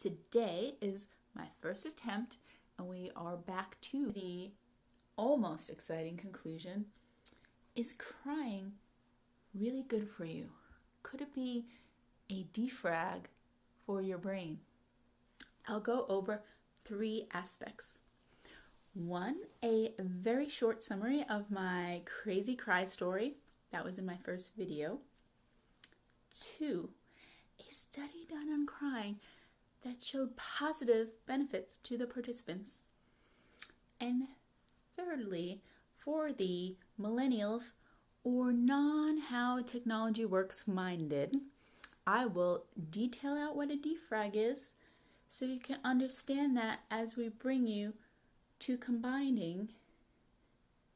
Today is my first attempt, and we are back to the almost exciting conclusion. Is crying really good for you? Could it be a defrag for your brain? I'll go over 3 aspects. 1, a very short summary of my crazy cry story. That was in my first video. 2, a study done on crying that showed positive benefits to the participants. And thirdly, for the millennials or non-how technology works minded, I will detail out what a defrag is so you can understand that as we bring you to combining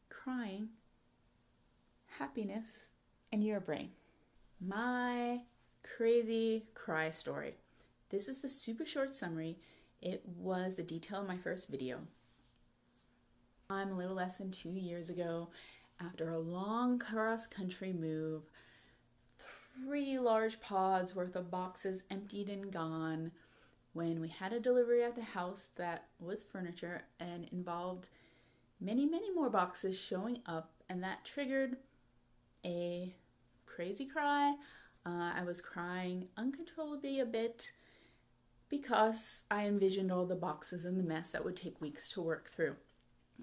crying, happiness, and your brain. My crazy cry story. This is the super short summary. It was the detail of my first video. I'm a little less than 2 years ago, after a long cross-country move, 3 large pods worth of boxes emptied and gone, when we had a delivery at the house that was furniture and involved many, many more boxes showing up, and that triggered a crazy cry. I was crying uncontrollably a bit because I envisioned all the boxes and the mess that would take weeks to work through.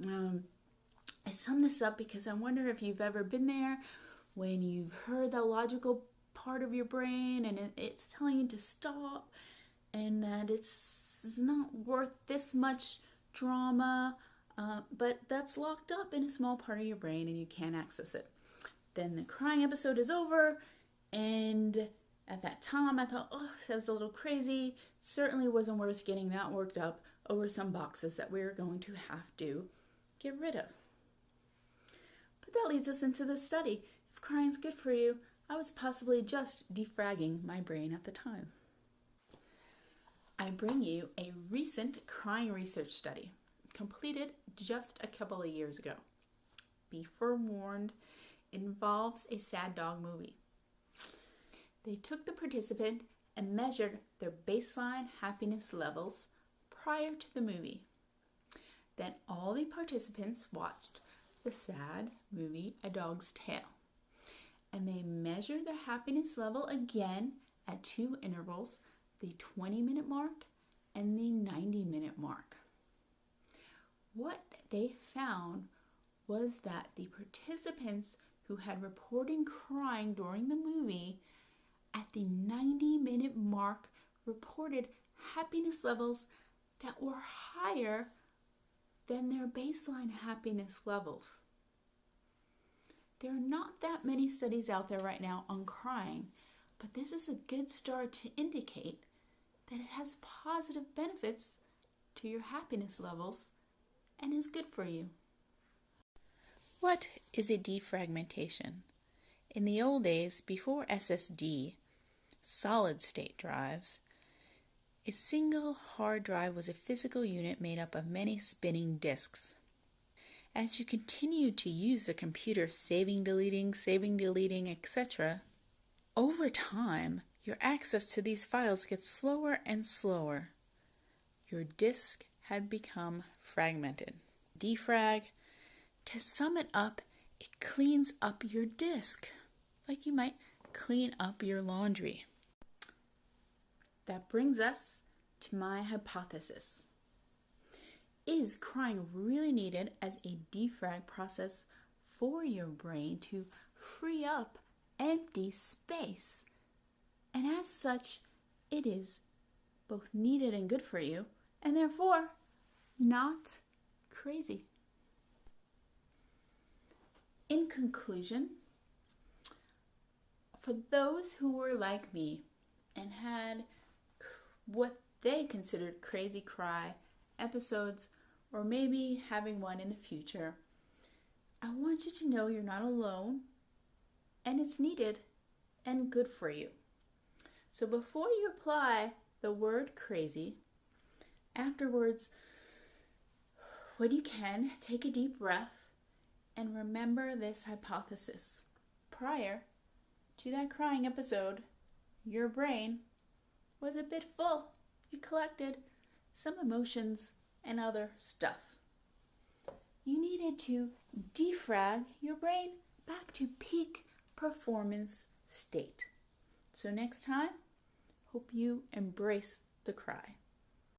I sum this up because I wonder if you've ever been there when you've heard the logical part of your brain and it's telling you to stop and that it's not worth this much drama, but that's locked up in a small part of your brain and you can't access it. Then the crying episode is over, and at that time I thought, oh, that was a little crazy. Certainly wasn't worth getting that worked up over some boxes that we were going to have to get rid of. But that leads us into the study. If crying's good for you, I was possibly just defragging my brain at the time. I bring you a recent crying research study completed just a couple of years ago. Be forewarned, it involves a sad dog movie. They took the participant and measured their baseline happiness levels prior to the movie. Then all the participants watched the sad movie A Dog's Tale, and they measured their happiness level again at 2 intervals, the 20-minute mark and the 90-minute mark. What they found was that the participants who had reported crying during the movie at the 90-minute mark reported happiness levels that were higher than their baseline happiness levels. There are not that many studies out there right now on crying, but this is a good start to indicate that it has positive benefits to your happiness levels and is good for you. What is a defragmentation? In the old days, before SSD, solid-state drives, a single hard drive was a physical unit made up of many spinning disks. As you continue to use the computer, saving, deleting, etc., over time, your access to these files gets slower and slower. Your disk had become fragmented. Defrag, to sum it up, it cleans up your disk, like you might clean up your laundry. That brings us to my hypothesis. Is crying really needed as a defrag process for your brain to free up empty space? And as such, it is both needed and good for you, and therefore not crazy. In conclusion, for those who were like me and had what they considered crazy cry episodes, or maybe having one in the future, I want you to know you're not alone and it's needed and good for you. So before you apply the word crazy, afterwards, when you can, take a deep breath and remember this hypothesis. Prior to that crying episode, your brain was a bit full. you collected some emotions and other stuff. You needed to defrag your brain back to peak performance state. So next time, hope you embrace the cry.